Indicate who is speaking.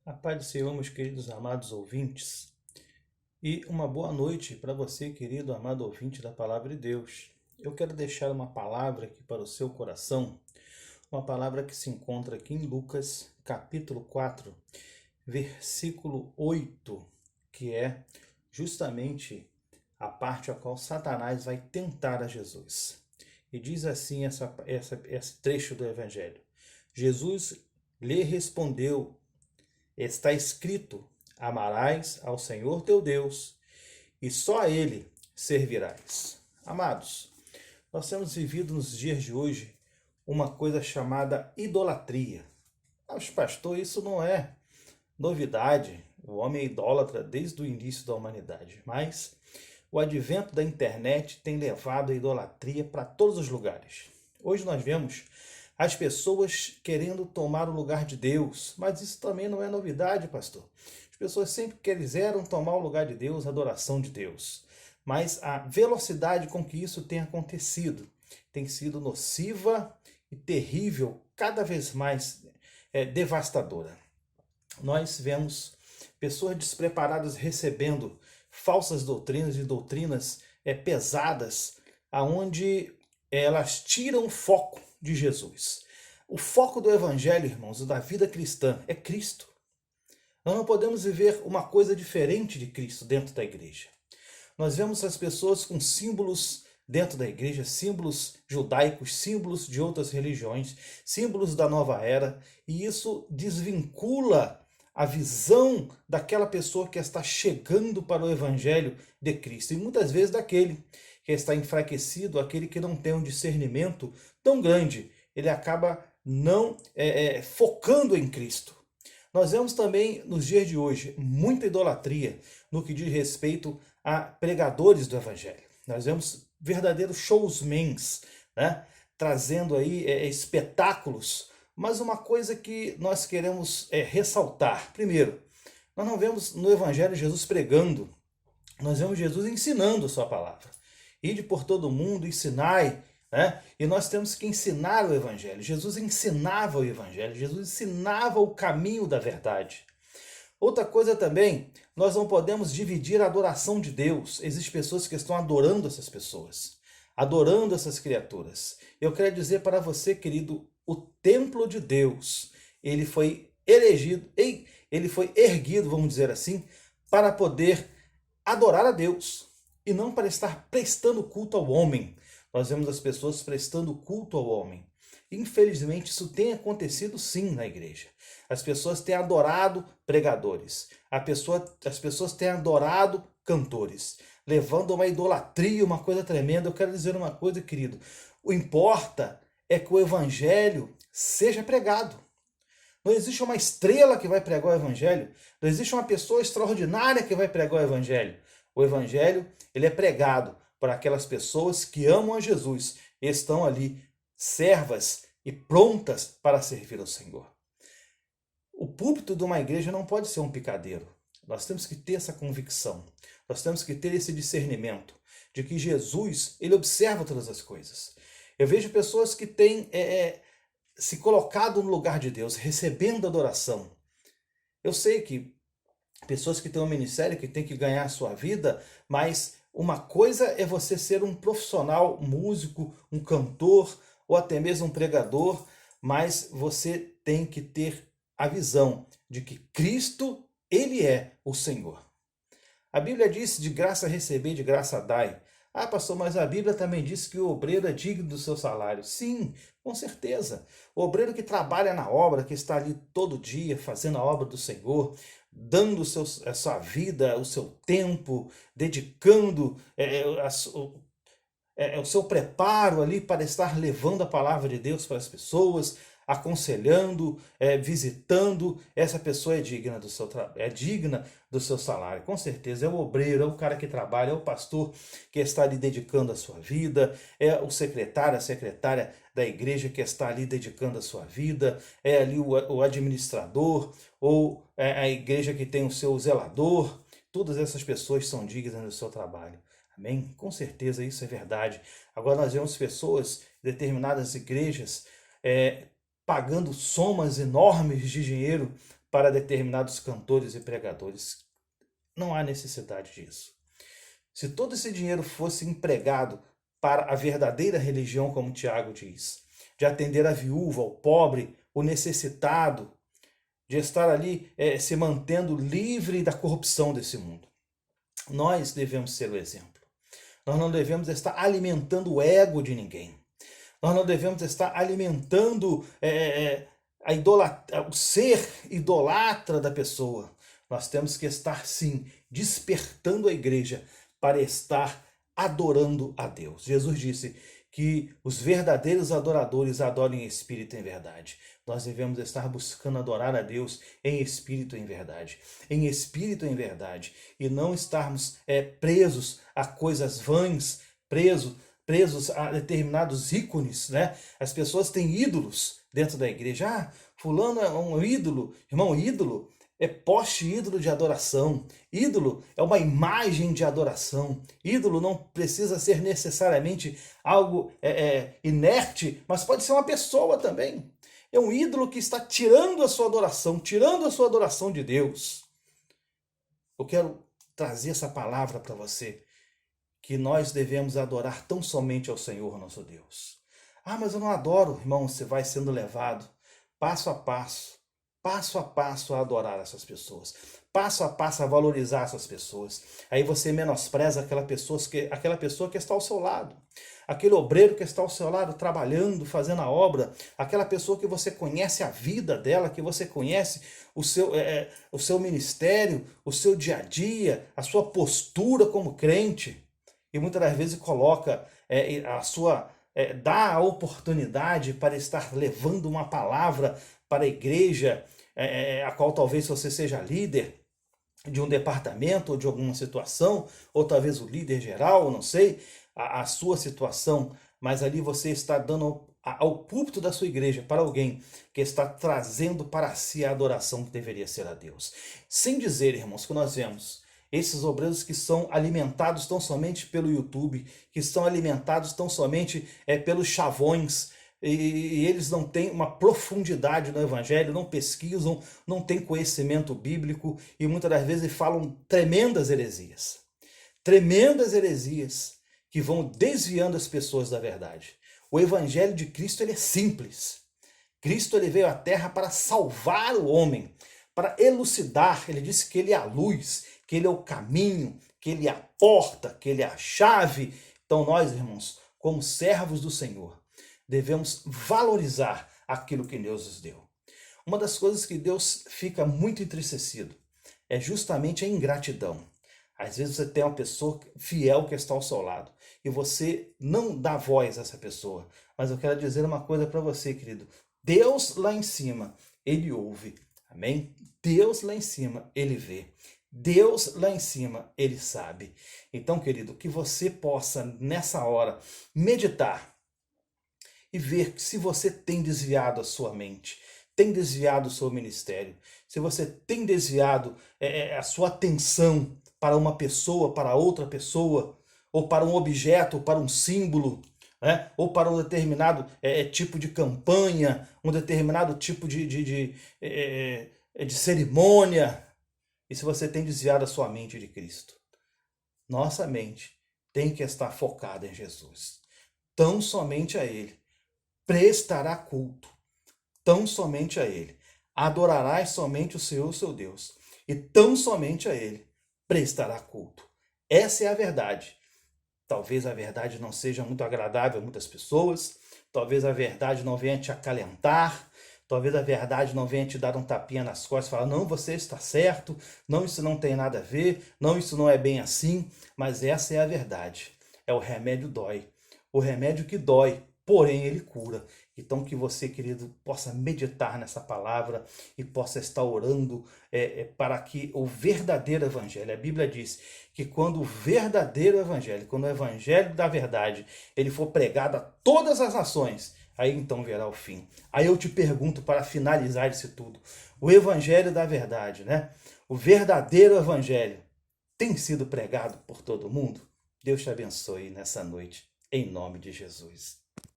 Speaker 1: A paz do Senhor, meus queridos amados ouvintes, e uma boa noite para você, querido amado ouvinte da Palavra de Deus. Eu quero deixar uma palavra aqui para o seu coração, uma palavra que se encontra aqui em Lucas, capítulo 4, versículo 8, que é justamente a parte a qual Satanás vai tentar a Jesus. E diz assim esse trecho do Evangelho. Jesus lhe respondeu: está escrito: amarás ao Senhor teu Deus e só a Ele servirás. Amados, nós temos vivido nos dias de hoje uma coisa chamada idolatria. Mas, pastor, isso não é novidade. O homem é idólatra desde o início da humanidade. Mas o advento da internet tem levado a idolatria para todos os lugares. Hoje nós vemos as pessoas querendo tomar o lugar de Deus, mas isso também não é novidade, pastor. As pessoas sempre quiseram tomar o lugar de Deus, a adoração de Deus. Mas a velocidade com que isso tem acontecido tem sido nociva e terrível, cada vez mais devastadora. Nós vemos pessoas despreparadas recebendo falsas doutrinas e doutrinas pesadas, aonde elas tiram o foco de Jesus. O foco do Evangelho, irmãos, da vida cristã é Cristo. Nós não podemos viver uma coisa diferente de Cristo dentro da igreja. Nós vemos as pessoas com símbolos dentro da igreja, símbolos judaicos, símbolos de outras religiões, símbolos da nova era, e isso desvincula a visão daquela pessoa que está chegando para o Evangelho de Cristo, e muitas vezes daquele que está enfraquecido, aquele que não tem um discernimento tão grande, ele acaba não focando em Cristo. Nós vemos também nos dias de hoje muita idolatria no que diz respeito a pregadores do Evangelho. Nós vemos verdadeiros showmans, né? Trazendo aí espetáculos, mas uma coisa que nós queremos ressaltar. Primeiro, nós não vemos no Evangelho Jesus pregando, nós vemos Jesus ensinando a sua palavra. Ide por todo mundo, ensinai, né? E nós temos que ensinar o Evangelho. Jesus ensinava o Evangelho, Jesus ensinava o caminho da verdade. Outra coisa também, nós não podemos dividir a adoração de Deus. Existem pessoas que estão adorando essas pessoas, adorando essas criaturas. Eu quero dizer para você, querido, o templo de Deus, ele foi erguido, vamos dizer assim, para poder adorar a Deus e não para estar prestando culto ao homem. Nós vemos as pessoas prestando culto ao homem. Infelizmente, isso tem acontecido sim na igreja. As pessoas têm adorado pregadores. As pessoas têm adorado cantores, levando uma idolatria, uma coisa tremenda. Eu quero dizer uma coisa, querido. O importa é que o evangelho seja pregado. Não existe uma estrela que vai pregar o evangelho. Não existe uma pessoa extraordinária que vai pregar o evangelho. O evangelho, ele é pregado por aquelas pessoas que amam a Jesus e estão ali servas e prontas para servir ao Senhor. O púlpito de uma igreja não pode ser um picadeiro. Nós temos que ter essa convicção. Nós temos que ter esse discernimento de que Jesus, ele observa todas as coisas. Eu vejo pessoas que têm se colocado no lugar de Deus, recebendo adoração. Eu sei que pessoas que têm um ministério, que têm que ganhar a sua vida, mas uma coisa é você ser um profissional, músico, um cantor, ou até mesmo um pregador, mas você tem que ter a visão de que Cristo, ele é o Senhor. A Bíblia diz: de graça receber, de graça dai. Ah, pastor, mas a Bíblia também diz que o obreiro é digno do seu salário. Sim, com certeza. O obreiro que trabalha na obra, que está ali todo dia fazendo a obra do Senhor, dando a sua vida, o seu tempo, dedicando o seu preparo ali para estar levando a palavra de Deus para as pessoas, aconselhando, visitando, essa pessoa é digna do seu salário. Com certeza é o obreiro, é o cara que trabalha, é o pastor que está ali dedicando a sua vida, é o secretário, a secretária da igreja que está ali dedicando a sua vida, é ali o administrador, ou a igreja que tem o seu zelador. Todas essas pessoas são dignas do seu trabalho. Amém? Com certeza isso é verdade. Agora nós vemos pessoas em determinadas igrejas pagando somas enormes de dinheiro para determinados cantores e pregadores. Não há necessidade disso. Se todo esse dinheiro fosse empregado para a verdadeira religião, como Tiago diz, de atender a viúva, o pobre, o necessitado, de estar ali se mantendo livre da corrupção desse mundo, nós devemos ser o exemplo. Nós não devemos estar alimentando o ego de ninguém. Nós não devemos estar alimentando o ser idolatra da pessoa. Nós temos que estar, sim, despertando a igreja para estar adorando a Deus. Jesus disse que os verdadeiros adoradores adorem em espírito e em verdade. Nós devemos estar buscando adorar a Deus em espírito e em verdade. Em espírito e em verdade. E não estarmos presos a coisas vãs, presos a determinados ícones, né? As pessoas têm ídolos dentro da igreja. Ah, fulano é um ídolo. Irmão, ídolo é poste ídolo de adoração. Ídolo é uma imagem de adoração. Ídolo não precisa ser necessariamente algo inerte, mas pode ser uma pessoa também. É um ídolo que está tirando a sua adoração de Deus. Eu quero trazer essa palavra para você, que nós devemos adorar tão somente ao Senhor nosso Deus. Ah, mas eu não adoro. Irmão, você vai sendo levado passo a passo a adorar essas pessoas, passo a passo a valorizar essas pessoas. Aí você menospreza aquela pessoa que está ao seu lado, aquele obreiro que está ao seu lado trabalhando, fazendo a obra, aquela pessoa que você conhece a vida dela, que você conhece o seu ministério, o seu dia a dia, a sua postura como crente, e muitas das vezes coloca dá a oportunidade para estar levando uma palavra para a igreja, a qual talvez você seja líder de um departamento ou de alguma situação, ou talvez o líder geral, não sei, a sua situação, mas ali você está dando ao púlpito da sua igreja para alguém que está trazendo para si a adoração que deveria ser a Deus. Sem dizer, irmãos, que nós vemos esses obreiros que são alimentados tão somente pelo YouTube, que são alimentados tão somente pelos chavões, e eles não têm uma profundidade no evangelho, não pesquisam, não têm conhecimento bíblico e muitas das vezes falam tremendas heresias que vão desviando as pessoas da verdade. O evangelho de Cristo, ele é simples. Cristo, ele veio à terra para salvar o homem, para elucidar. Ele disse que ele é a luz, que ele é o caminho, que ele é a porta, que ele é a chave. Então nós, irmãos, como servos do Senhor, devemos valorizar aquilo que Deus nos deu. Uma das coisas que Deus fica muito entristecido é justamente a ingratidão. Às vezes você tem uma pessoa fiel que está ao seu lado e você não dá voz a essa pessoa. Mas eu quero dizer uma coisa para você, querido. Deus lá em cima, ele ouve. Amém? Deus lá em cima, ele vê. Deus lá em cima, ele sabe. Então, querido, que você possa nessa hora meditar e ver se você tem desviado a sua mente, tem desviado o seu ministério, se você tem desviado a sua atenção para uma pessoa, para outra pessoa, ou para um objeto, ou para um símbolo, né? Ou para um determinado tipo de campanha, um determinado tipo de cerimônia, e se você tem desviado a sua mente de Cristo. Nossa mente tem que estar focada em Jesus. Tão somente a Ele prestará culto, tão somente a Ele. Adorarás somente o Senhor, seu Deus, e tão somente a Ele prestará culto. Essa é a verdade. Talvez a verdade não seja muito agradável a muitas pessoas, talvez a verdade não venha te acalentar, talvez a verdade não venha te dar um tapinha nas costas e falar, não, você está certo, não, isso não tem nada a ver, não, isso não é bem assim, mas essa é a verdade. O remédio dói. O remédio que dói, porém ele cura. Então que você, querido, possa meditar nessa palavra e possa estar orando para que o verdadeiro evangelho, a Bíblia diz que quando o verdadeiro evangelho, quando o evangelho da verdade, ele for pregado a todas as nações, aí então virá o fim. Aí eu te pergunto, para finalizar isso tudo, o evangelho da verdade, né? O verdadeiro evangelho tem sido pregado por todo mundo? Deus te abençoe nessa noite, em nome de Jesus.